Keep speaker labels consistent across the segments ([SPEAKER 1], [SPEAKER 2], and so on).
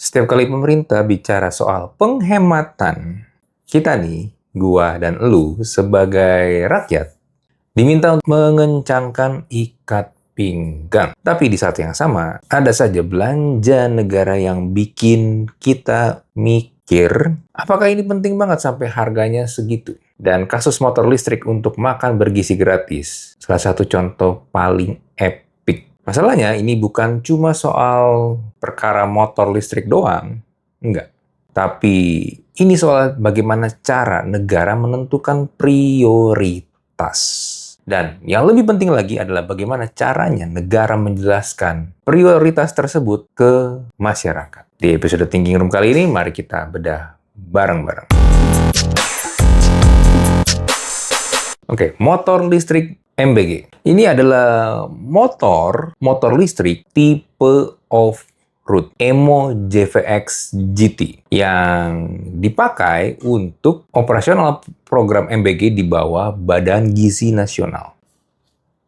[SPEAKER 1] Setiap kali pemerintah bicara soal penghematan, kita nih, gua dan elu sebagai rakyat, diminta untuk mengencangkan ikat pinggang. Tapi di saat yang sama, ada saja belanja negara yang bikin kita mikir, apakah ini penting banget sampai harganya segitu? Dan kasus motor listrik untuk makan bergizi gratis, salah satu contoh paling epic. Masalahnya ini bukan cuma soal perkara motor listrik doang, enggak. Tapi ini soal bagaimana cara negara menentukan prioritas. Dan yang lebih penting lagi adalah bagaimana caranya negara menjelaskan prioritas tersebut ke masyarakat. Di episode Thinking Room kali ini, mari kita bedah bareng-bareng. Oke, motor listrik MBG. Ini adalah motor listrik tipe off-road Emo JVX GT yang dipakai untuk operasional program MBG di bawah Badan Gizi Nasional.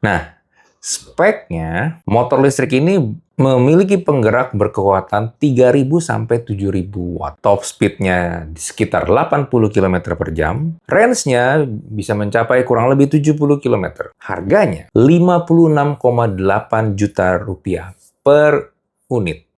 [SPEAKER 1] Nah, speknya motor listrik ini memiliki penggerak berkekuatan 3.000 sampai 7.000 watt. Top speed-nya sekitar 80 km per jam. Range-nya bisa mencapai kurang lebih 70 km. Harganya 56,8 juta rupiah per unit.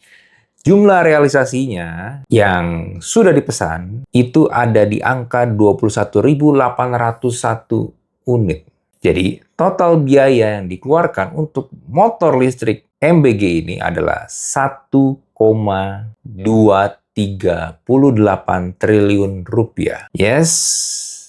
[SPEAKER 1] Jumlah realisasinya yang sudah dipesan itu ada di angka 21.801 unit. Jadi, total biaya yang dikeluarkan untuk motor listrik MBG ini adalah 1,238 triliun rupiah. Yes,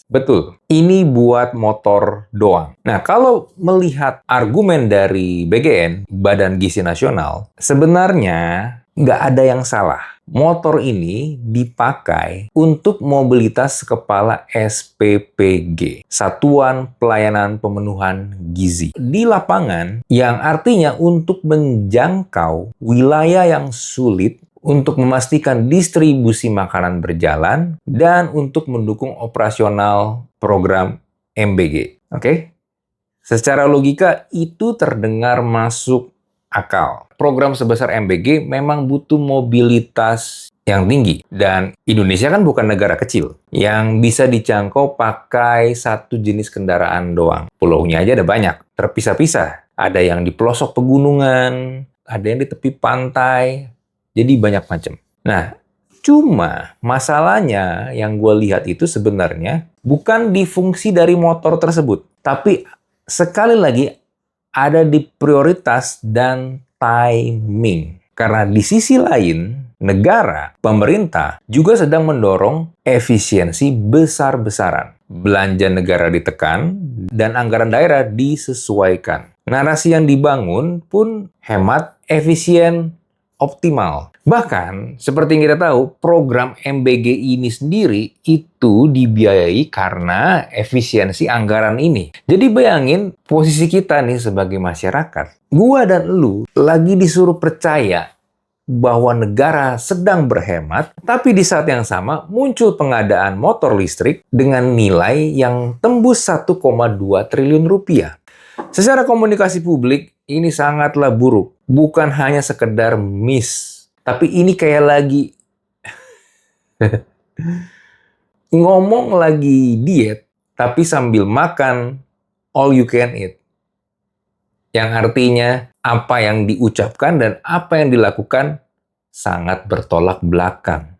[SPEAKER 1] betul. Ini buat motor doang. Nah, kalau melihat argumen dari BGN, Badan Gizi Nasional, sebenarnya nggak ada yang salah. Motor ini dipakai untuk mobilitas kepala SPPG, Satuan Pelayanan Pemenuhan Gizi, di lapangan, yang artinya untuk menjangkau wilayah yang sulit, untuk memastikan distribusi makanan berjalan, dan untuk mendukung operasional program MBG. Oke? Secara logika, itu terdengar masuk akal. Program sebesar MBG memang butuh mobilitas yang tinggi. Dan Indonesia kan bukan negara kecil yang bisa dijangkau pakai satu jenis kendaraan doang. Pulaunya aja ada banyak, terpisah-pisah. Ada yang di pelosok pegunungan, ada yang di tepi pantai, jadi banyak macam. Nah, cuma masalahnya yang gue lihat itu sebenarnya bukan di fungsi dari motor tersebut, tapi sekali lagi ada di prioritas dan timing. Karena di sisi lain, negara, pemerintah juga sedang mendorong efisiensi besar-besaran. Belanja negara ditekan dan anggaran daerah disesuaikan. Narasi yang dibangun pun hemat, efisien, optimal. Bahkan, seperti yang kita tahu, program MBG ini sendiri itu dibiayai karena efisiensi anggaran ini. Jadi bayangin posisi kita nih sebagai masyarakat. Gua dan elu lagi disuruh percaya bahwa negara sedang berhemat, tapi di saat yang sama muncul pengadaan motor listrik dengan nilai yang tembus 1,2 triliun rupiah. Secara komunikasi publik, ini sangatlah buruk. Bukan hanya sekedar miss. Tapi ini kayak lagi ngomong lagi diet, tapi sambil makan all you can eat. Yang artinya apa yang diucapkan dan apa yang dilakukan sangat bertolak belakang.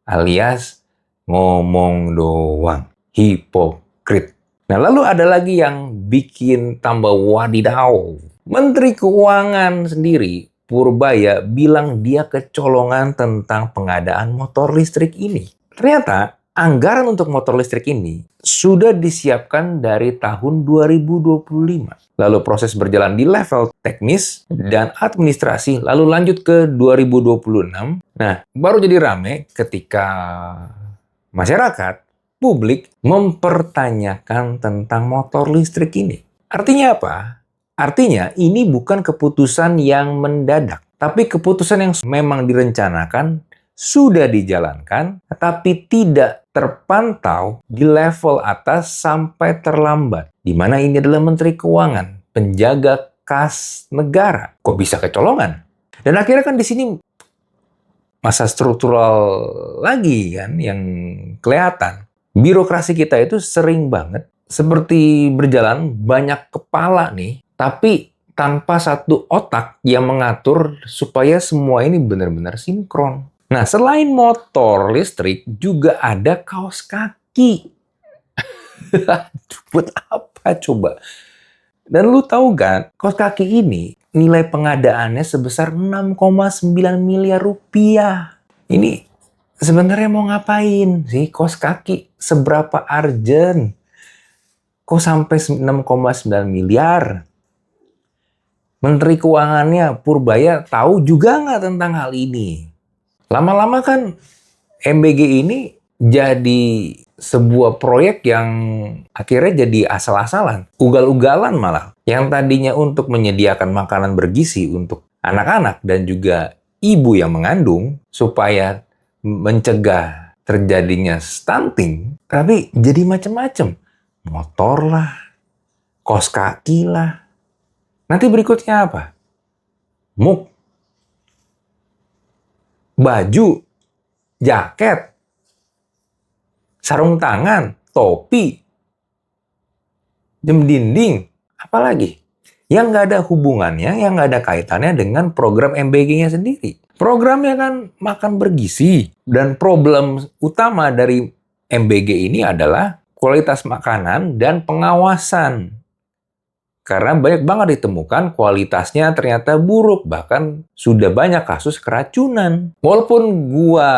[SPEAKER 1] Alias ngomong doang. Hipokrit. Nah, lalu ada lagi yang bikin tambah wadidaw. Menteri Keuangan sendiri, Purbaya, bilang dia kecolongan tentang pengadaan motor listrik ini. Ternyata anggaran untuk motor listrik ini sudah disiapkan dari tahun 2025. Lalu proses berjalan di level teknis dan administrasi, lalu lanjut ke 2026. Nah, baru jadi rame ketika masyarakat, publik mempertanyakan tentang motor listrik ini. Artinya apa? Artinya ini bukan keputusan yang mendadak, tapi keputusan yang memang direncanakan, sudah dijalankan, tapi tidak terpantau di level atas sampai terlambat. Di mana ini adalah Menteri Keuangan, penjaga kas negara. Kok bisa kecolongan? Dan akhirnya kan di sini masa struktural lagi kan yang kelihatan. Birokrasi kita itu sering banget seperti berjalan banyak kepala nih, tapi tanpa satu otak yang mengatur supaya semua ini benar-benar sinkron. Nah, selain motor listrik, juga ada kaos kaki. Buat apa coba? Dan lu tahu kan, kaos kaki ini nilai pengadaannya sebesar 6,9 miliar rupiah. Ini sebenarnya mau ngapain sih kaos kaki? Seberapa urgent? Kok sampai 6,9 miliar? Menteri Keuangannya Purbaya tahu juga nggak tentang hal ini? Lama-lama kan MBG ini jadi sebuah proyek yang akhirnya jadi asal-asalan, ugal-ugalan malah. Yang tadinya untuk menyediakan makanan bergizi untuk anak-anak dan juga ibu yang mengandung supaya mencegah terjadinya stunting, tapi jadi macam-macam. Motor lah, kaos kaki lah. Nanti berikutnya apa? Muk, baju, jaket, sarung tangan, topi, jam dinding, apalagi? Yang nggak ada hubungannya, yang nggak ada kaitannya dengan program MBG-nya sendiri. Programnya kan makan bergizi. Dan problem utama dari MBG ini adalah kualitas makanan dan pengawasan. Karena banyak banget ditemukan kualitasnya ternyata buruk, bahkan sudah banyak kasus keracunan. Walaupun gua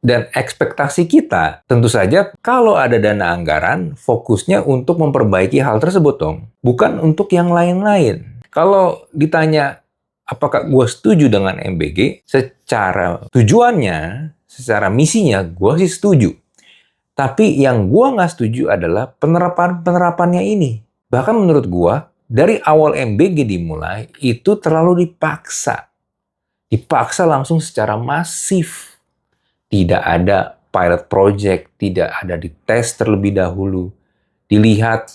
[SPEAKER 1] dan ekspektasi kita, tentu saja kalau ada dana anggaran, fokusnya untuk memperbaiki hal tersebut dong, bukan untuk yang lain-lain. Kalau ditanya apakah gua setuju dengan MBG, secara tujuannya, secara misinya, gua sih setuju. Tapi yang gua nggak setuju adalah penerapannya ini. Bahkan menurut gua, dari awal MBG dimulai, itu terlalu dipaksa. Dipaksa langsung secara masif. Tidak ada pilot project, tidak ada dites terlebih dahulu. Dilihat,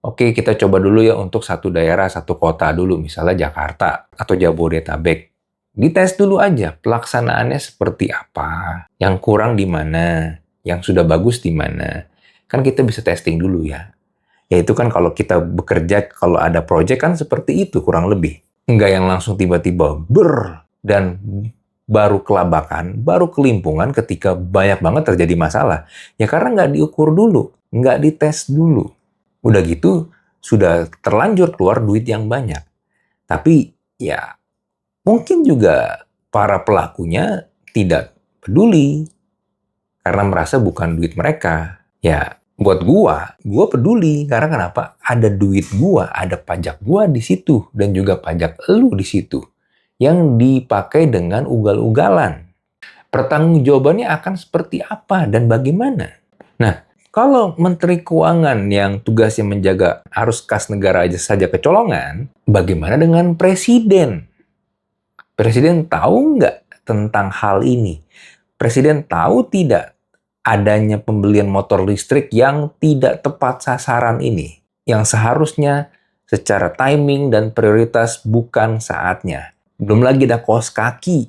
[SPEAKER 1] oke kita coba dulu ya untuk satu daerah, satu kota dulu, misalnya Jakarta atau Jabodetabek. Dites dulu aja pelaksanaannya seperti apa, yang kurang di mana, yang sudah bagus di mana. Kan kita bisa testing dulu ya. Ya itu kan kalau kita bekerja, kalau ada project kan seperti itu kurang lebih. Enggak yang langsung tiba-tiba dan baru kelabakan, baru kelimpungan ketika banyak banget terjadi masalah. Ya karena nggak diukur dulu, nggak dites dulu. Udah gitu, sudah terlanjur keluar duit yang banyak. Tapi ya mungkin juga para pelakunya tidak peduli karena merasa bukan duit mereka. Ya buat gua peduli karena kenapa? Ada duit gua, ada pajak gua di situ dan juga pajak elu di situ yang dipakai dengan ugal-ugalan. Pertanggungjawabannya akan seperti apa dan bagaimana? Nah, kalau Menteri Keuangan yang tugasnya menjaga arus kas negara aja saja kecolongan, bagaimana dengan Presiden? Presiden tahu nggak tentang hal ini? Presiden tahu tidak adanya pembelian motor listrik yang tidak tepat sasaran ini, yang seharusnya secara timing dan prioritas bukan saatnya. Belum lagi ada kaos kaki.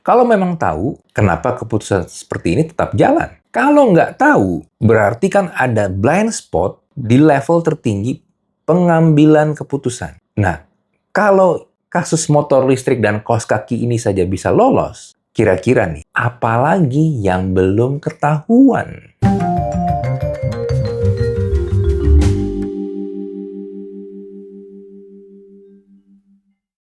[SPEAKER 1] Kalau memang tahu, kenapa keputusan seperti ini tetap jalan? Kalau nggak tahu, berarti kan ada blind spot di level tertinggi pengambilan keputusan. Nah, kalau kasus motor listrik dan kaos kaki ini saja bisa lolos, kira-kira nih, apalagi yang belum ketahuan?